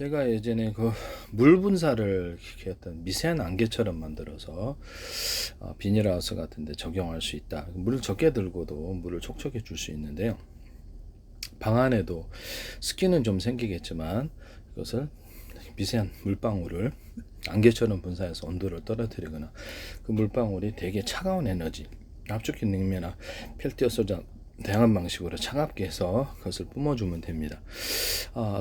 제가 예전에 그 물 분사를 이렇게 어떤 미세한 안개처럼 만들어서 비닐하우스 같은 데 적용할 수 있다. 물을 적게 들고도 물을 촉촉해 줄 수 있는데요. 방 안에도 습기는 좀 생기겠지만 이것을 미세한 물방울을 안개처럼 분사해서 온도를 떨어뜨리거나 그 물방울이 되게 차가운 에너지, 압축기 냉매나 펠티어 소자 다양한 방식으로 차갑게 해서 그것을 뿜어주면 됩니다.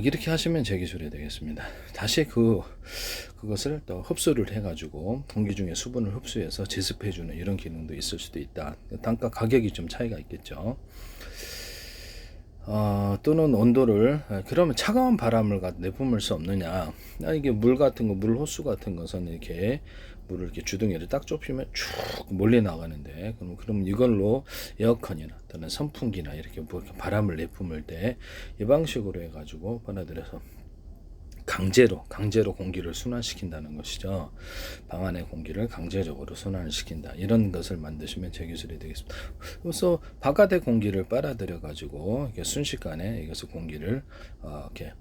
이렇게 하시면 제 기술이 되겠습니다. 다시 그것을 또 흡수를 해가지고 공기 중에 수분을 흡수해서 제습해주는 이런 기능도 있을 수도 있다. 단가 가격이 좀 차이가 있겠죠. 또는 온도를 그러면 차가운 바람을 내뿜을 수 없느냐. 이게 물 같은 거, 물 호수 같은 것은 이렇게 물을 이렇게 주둥이를 딱 좁히면 쭉 몰려 나가는데, 그럼 이걸로 에어컨이나 또는 선풍기나 이렇게 바람을 내뿜을 때 이 방식으로 해가지고 빨아들여서 강제로 공기를 순환시킨다는 것이죠. 방 안의 공기를 강제적으로 순환을 시킨다. 이런 것을 만드시면 제 기술이 되겠습니다. 그래서 바깥의 공기를 빨아들여 가지고 이렇게 순식간에 이것을 공기를 이렇게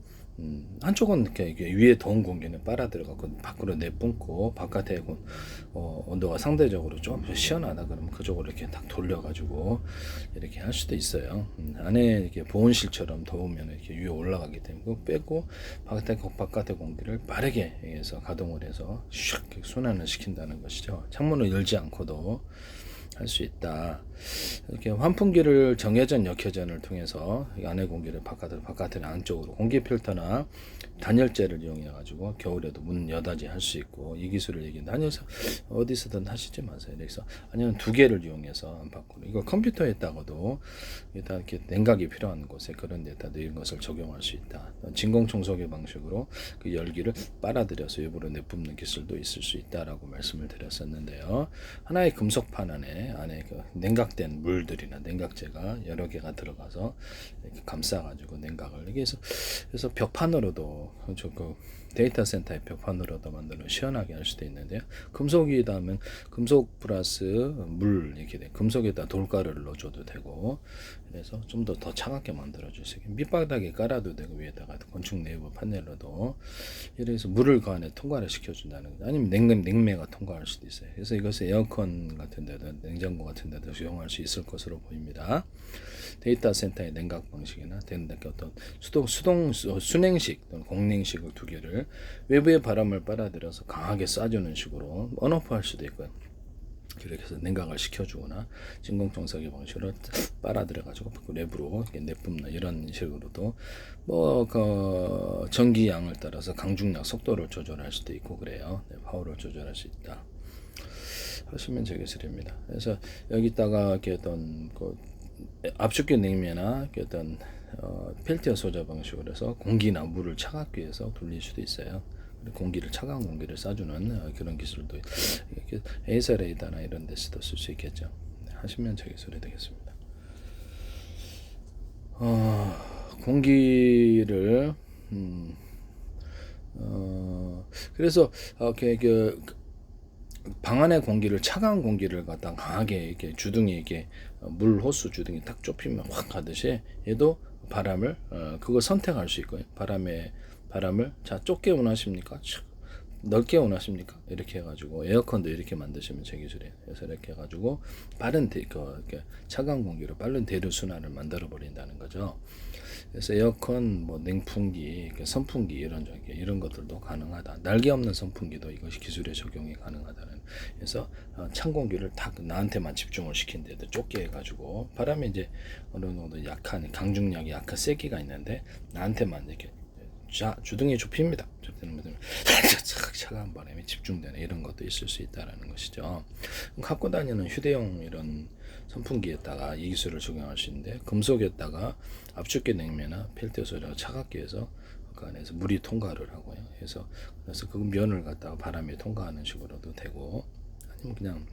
한쪽은 이렇게 위에 더운 공기는 빨아들여갖고 밖으로 내뿜고 바깥에 온도가 상대적으로 좀 시원하다 그러면 그쪽으로 이렇게 딱 돌려가지고 이렇게 할 수도 있어요. 안에 이렇게 보온실처럼 더우면 이렇게 위에 올라가기 때문에 빼고 바깥의 공기를 빠르게 해서 가동을 해서 슉 순환을 시킨다는 것이죠. 창문을 열지 않고도 할 수 있다. 이렇게 환풍기를 정회전, 역회전을 통해서 안의 공기를 바깥으로 안쪽으로 공기 필터나 단열재를 이용해 가지고 겨울에도 문 여닫이 할 수 있고, 이 기술을 얘기했는데 아니서 어디서든 하시지 마세요. 그래서 아니면 두 개를 이용해서 안팎으로 이거 컴퓨터에 있다가도 일단 이렇게 냉각이 필요한 곳에 그런 데다도 이런 것을 적용할 수 있다. 진공 청소기 방식으로 그 열기를 빨아들여서 일부러 내뿜는 기술도 있을 수 있다라고 말씀을 드렸었는데요. 하나의 금속판 안에 그 냉각된 물들이나 냉각제가 여러 개가 들어가서 이렇게 감싸가지고 냉각을 그래서 벽판으로도 그 데이터 센터의 벽판으로도 만들어 시원하게 할 수도 있는데요. 금속이다 하면 금속 플러스 물 이렇게 돼. 금속에다 돌가루를 넣어줘도 되고, 그래서 좀 더 차갑게 만들어 주세요. 밑바닥에 깔아도 되고 위에다가 건축 내부 판넬로도 이래서 물을 그 안에 통과를 시켜준다는 거. 아니면 냉매가 통과할 수도 있어요. 그래서 이것을 에어컨 같은 데도 냉장고 같은 데도 사용할 수 있을 것으로 보입니다. 데이터 센터의 냉각 방식이나 어떤 순행식 또는 공냉식을 두 개를 외부의 바람을 빨아들여서 강하게 쏴주는 식으로 온오프 할 수도 있고요. 그렇게 해서 냉각을 시켜주거나 진공청소기 방식으로 빨아들여가지고 내부로 이렇게 내뿜는 이런 식으로도 전기량을 따라서 강중량 속도를 조절할 수도 있고 그래요. 파워를 조절할 수 있다 하시면 되겠습니다. 그래서 여기다가 이렇게 어떤 압축기 냉매나 어떤 펠티어 소자 방식으로 해서 공기나 물을 차갑게 해서 돌릴 수도 있어요. 차가운 공기를 쏴주는 그런 기술도 에이서레이더나 이런 데서도 쓸 수 있겠죠. 하시면 제 기술이 되겠습니다. 공기를 그래서 방 안의 공기를 차가운 공기를 갖다 강하게 이렇게 주둥이 이렇게 물 호수 주둥이 딱 좁히면 확 가듯이 얘도 바람을 그거 선택할 수 있고요. 바람을 좁게 원하십니까? 넓게 원하십니까? 이렇게 해가지고 에어컨도 이렇게 만드시면 제 기술이에요. 그래서 이렇게 해가지고 빠른 차가운 공기로 빠른 대류 순환을 만들어 버린다는 거죠. 그래서 에어컨, 냉풍기, 선풍기 이런 것들도 가능하다. 날개 없는 선풍기도 이것이 기술의 적용이 가능하다는. 그래서 찬 공기를 딱 나한테만 집중을 시킨데도 좁게 해가지고 바람이 이제 어느 정도 약한 강중력이 약한 세기가 있는데 나한테만 이렇게 주둥이 좁힙니다. 차가운 바람이 집중되는 이런 것도 있을 수 있다라는 것이죠. 갖고 다니는 휴대용 이런 선풍기에다가 이 기술을 적용할 수 있는데, 금속에다가 압축기 냉매나 펠티어 소자가 차갑게 해서 그 안에서 물이 통과를 하고요. 그래서 그 면을 갖다가 바람이 통과하는 식으로도 되고, 아니면 그냥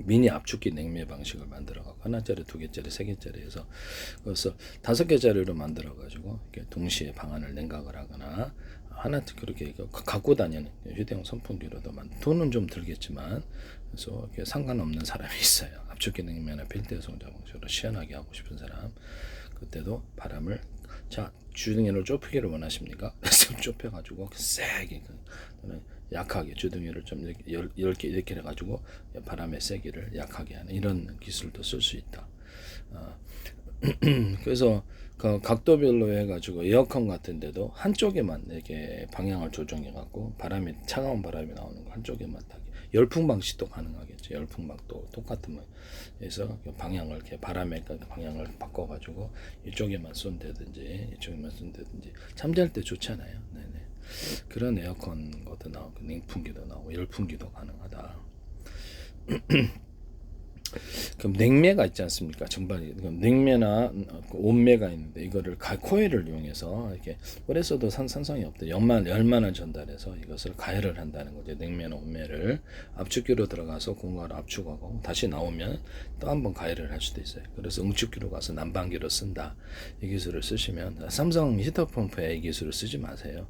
미니 압축기 냉매 방식을 만들어가지고 하나짜리, 두 개짜리, 세 개짜리 해서 그래서 5개짜리로 만들어가지고 동시에 방안을 냉각을 하거나 하나 그렇게 갖고 다니는 휴대용 선풍기로도 돈은 좀 들겠지만 그래서 상관없는 사람이 있어요. 압축기 냉매나 펠티어 소자 방식으로 시원하게 하고 싶은 사람, 그때도 바람을 자, 주둥이를 좁히기를 원하십니까? 그래서 좁혀가지고 세게, 또는 약하게 주둥이를 좀 이렇게 해가지고 바람의 세기를 약하게 하는 이런 기술도 쓸 수 있다. 그래서 그 각도별로 해가지고 에어컨 같은데도 한쪽에만 이렇게 방향을 조정해갖고 차가운 바람이 나오는 거 한쪽에만 타게. 열풍 방식도 가능하겠죠. 열풍 방도 똑같은 거. 그래서 방향을 이렇게 바람의 방향을 바꿔가지고 이쪽에만 쏜다든지 이쪽에만 쏜다든지 잠잘 때 좋잖아요. 네네. 그런 에어컨 것도 나오고 냉풍기도 나오고 열풍기도 가능하다. 그럼 냉매가 있지 않습니까? 정발이. 그럼 냉매나 온매가 있는데 이거를 코일을 이용해서 이렇게 오래써도 산성이 없대. 열만을 전달해서 이것을 가열을 한다는 거죠. 냉매나 온매를 압축기로 들어가서 공과를 압축하고 다시 나오면 또 한번 가열을 할 수도 있어요. 그래서 응축기로 가서 난방기로 쓴다. 이 기술을 쓰시면 삼성 히터펌프의 이 기술을 쓰지 마세요.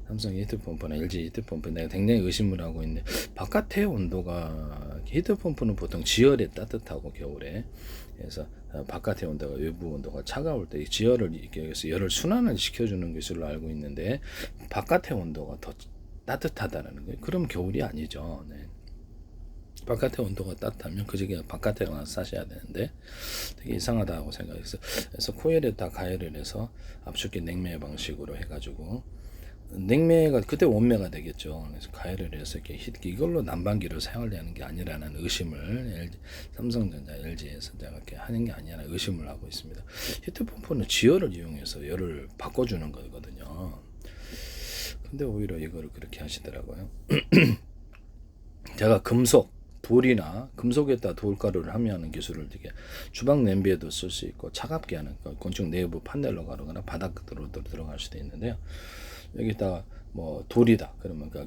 삼성 히트펌프나 LG 히트펌프 내가 굉장히 의심을 하고 있는데 바깥의 온도가 히트펌프는 보통 지열이 따뜻하고 겨울에 그래서 바깥의 온도가 외부 온도가 차가울 때 지열을 이렇게 해서 열을 순환을 시켜주는 기술로 알고 있는데 바깥의 온도가 더 따뜻하다는 거예요. 그럼 겨울이 아니죠. 네. 바깥의 온도가 따뜻하면 그 시기에 바깥에 가서 싸셔야 되는데 되게 이상하다고 생각했어요. 그래서 코일에다 가열을 해서 압축기 냉매 방식으로 해가지고 냉매가 그때 온매가 되겠죠. 그래서 가열을 해서 이렇게 이걸로 난방기를 사용하려는 게 아니라는 의심을 삼성전자, LG에서 제가 이렇게 하는 게 아니라 의심을 하고 있습니다. 히트펌프는 지열을 이용해서 열을 바꿔주는 거거든요. 근데 오히려 이거를 그렇게 하시더라고요. 제가 돌이나 금속에다 돌가루를 함유하는 기술을 되게 주방 냄비에도 쓸 수 있고 차갑게 하는 건축 내부 판넬로 가거나 바닥으로 들어갈 수도 있는데요. 여기다가 뭐 돌이다 그러면 그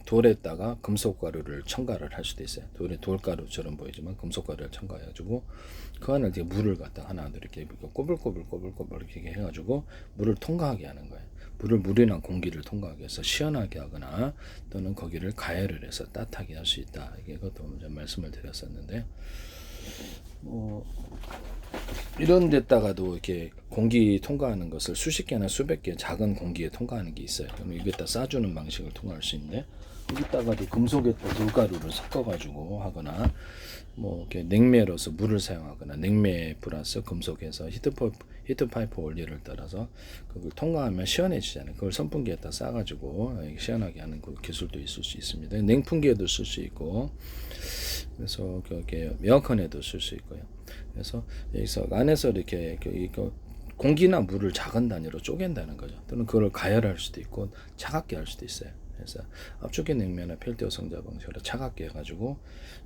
돌에다가 금속가루를 첨가를 할 수도 있어요. 돌가루처럼 보이지만 금속가루를 첨가해가지고 그 안에 이제 물을 갖다 하나 이렇게 꼬불꼬불 이렇게 해가지고 물을 통과하게 하는 거예요. 물이나 공기를 통과하게 해서 시원하게 하거나 또는 거기를 가열을 해서 따뜻하게 할 수 있다. 이것도 먼저 말씀을 드렸었는데요. 이런 데다가도 이렇게 공기 통과하는 것을 수십 개나 수백 개 작은 공기에 통과하는 게 있어요. 그럼 여기다 싸주는 방식을 통과할 수 있는데 여기다가도 금속에다 돌가루를 섞어가지고 하거나 뭐 이렇게 냉매로서 물을 사용하거나 냉매 플러스 금속에서 히트파이프 원리를 따라서 그걸 통과하면 시원해지잖아요. 그걸 선풍기에다 싸가지고 시원하게 하는 그 기술도 있을 수 있습니다. 냉풍기에도 쓸 수 있고 그래서 그렇게 에어컨에도 쓸 수 있고요. 그래서 여기서 안에서 이렇게 공기나 물을 작은 단위로 쪼갠다는 거죠. 또는 그걸 가열할 수도 있고 차갑게 할 수도 있어요. 그래서 압축기 냉면이나 펠티어 성자 방식으로 차갑게 해가지고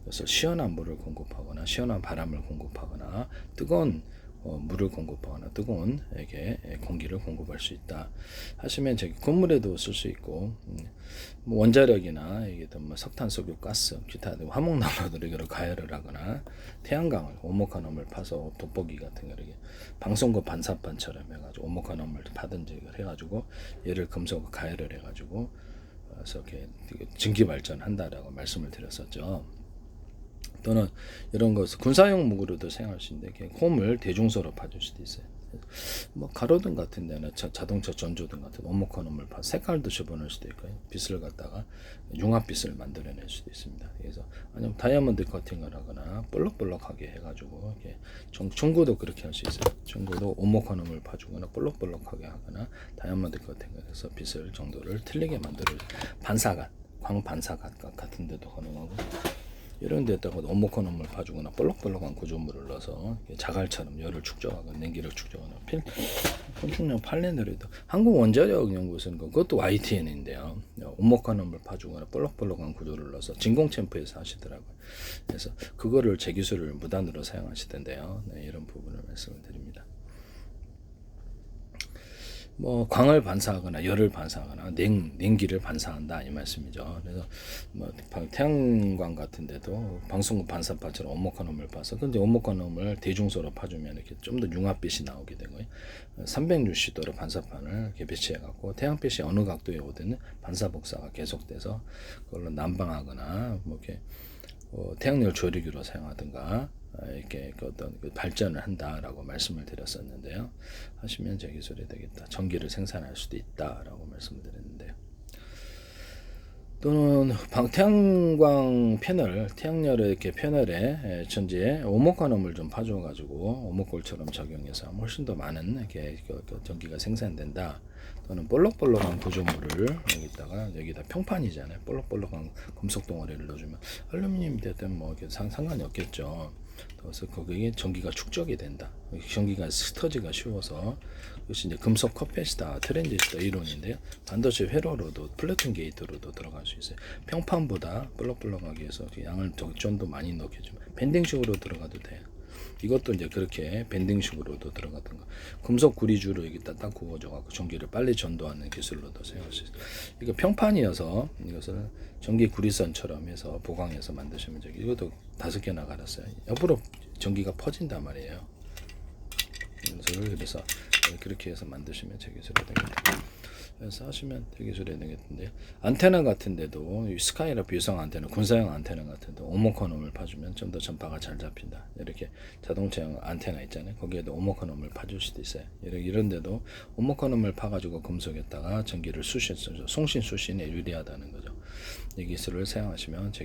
그래서 시원한 물을 공급하거나 시원한 바람을 공급하거나 뜨거운 물을 공급하거나 뜨거운 이렇게 공기를 공급할 수 있다 하시면 저기 건물에도 쓸 수 있고 뭐 원자력이나 이게 뭐 석탄석유 가스 기타 화목난로들 이거를 가열을 하거나 태양광을 오목한음을 파서 돋보기 같은 거 이렇게 방송국 반사판처럼 해가지고 오목한음을 파든지 이걸 해가지고 얘를 금속 가열을 해가지고 그래서 이렇게 증기 발전한다라고 말씀을 드렸었죠. 또는 이런 것을 군사용 무기로도 사용할 수 있는데 홈을 대중소로 파줄 수도 있어요. 뭐 가로등 같은 데는 자동차 전조등 같은 오목한음을 파 색깔도 집어넣을 수도 있고요. 빛을 갖다가 융합빛을 만들어낼 수도 있습니다. 그래서 아니면 다이아몬드 커팅을 하거나 볼록볼록하게 해가지고 이렇게 중고도 그렇게 할 수 있어요. 중고도 오목한음을 파주거나 볼록볼록하게 하거나 다이아몬드 커팅을 해서 빛을 정도를 틀리게 만들어 반사각, 광반사각 같은 데도 가능하고 이런 데다가 오목한음을 파주거나 볼록볼록한 구조물을 넣어서 자갈처럼 열을 축적하거나 냉기를 축적하거나 건축용 판넬에도 한국 원자력 연구소는 그것도 YTN인데요. 오목한음을 파주거나 볼록볼록한 구조를 넣어서 진공챔프에서 하시더라고요. 그래서 그거를 제 기술을 무단으로 사용하시던데요. 네, 이런 부분을 말씀을 드립니다. 뭐 광을 반사하거나 열을 반사하거나 냉기를 반사한다 이 말씀이죠. 그래서 뭐 태양광 같은데도 방송국 반사판처럼 오목한음을 파서 근데 오목한음을 대중소로 파주면 이렇게 좀 더 융합빛이 나오게 되고요. 360도로 반사판을 이렇게 배치해 갖고 태양빛이 어느 각도에 오든 반사 복사가 계속돼서 그걸로 난방하거나 뭐 이렇게 태양열 조리기로 사용하든가 이렇게 그 어떤 그 발전을 한다라고 말씀을 드렸었는데요. 하시면 제 기술이 되겠다. 전기를 생산할 수도 있다라고 말씀을 드렸는데요. 또는 태양광 패널, 태양열을 이렇게 패널에 전지에 오목관음을 좀 파줘가지고 오목골처럼 적용해서 훨씬 더 많은 이렇게 전기가 생산된다. 또는 볼록볼록한 구조물을 여기다 평판이잖아요. 볼록볼록한 금속 덩어리를 넣어주면 알루미늄 됐든 뭐 상관이 없겠죠. 그래서 거기에 전기가 축적이 된다. 전기가 스터지가 쉬워서 그것이 이제 금속 커패시터 트랜지스터 이론인데요. 반도체 회로로도 플래툰 게이트로도 들어갈 수 있어요. 평판보다 볼록볼록하게 해서 양을 좀 더 많이 넣게 좀 밴딩식으로 들어가도 돼요. 이것도 이제 그렇게 밴딩식으로도 들어가던 거. 금속 구리주로 여기다 딱 구워져 갖고 전기를 빨리 전도하는 기술로도 사용할 수 있어요. 이거 평판이어서 이것을 전기 구리선처럼 해서 보강해서 만드시면 되고 이것도 5개나 갈았어요. 옆으로 전기가 퍼진단 말이에요. 그래서 그렇게 해서 만드시면 제 기술이 되겠다. 그래서 하시면 제 기술이 되겠는데요. 안테나 같은데도 스카이라프 유성 안테나, 군사용 안테나 같은데 오목커놈을 파주면 좀 더 전파가 잘 잡힌다. 이렇게 자동차용 안테나 있잖아요. 거기에도 오목커놈을 파줄 수도 있어요. 이런데도 오목커놈을 파가지고 금속에다가 전기를 송신 수신에 유리하다는 거죠. 이 기술을 사용하시면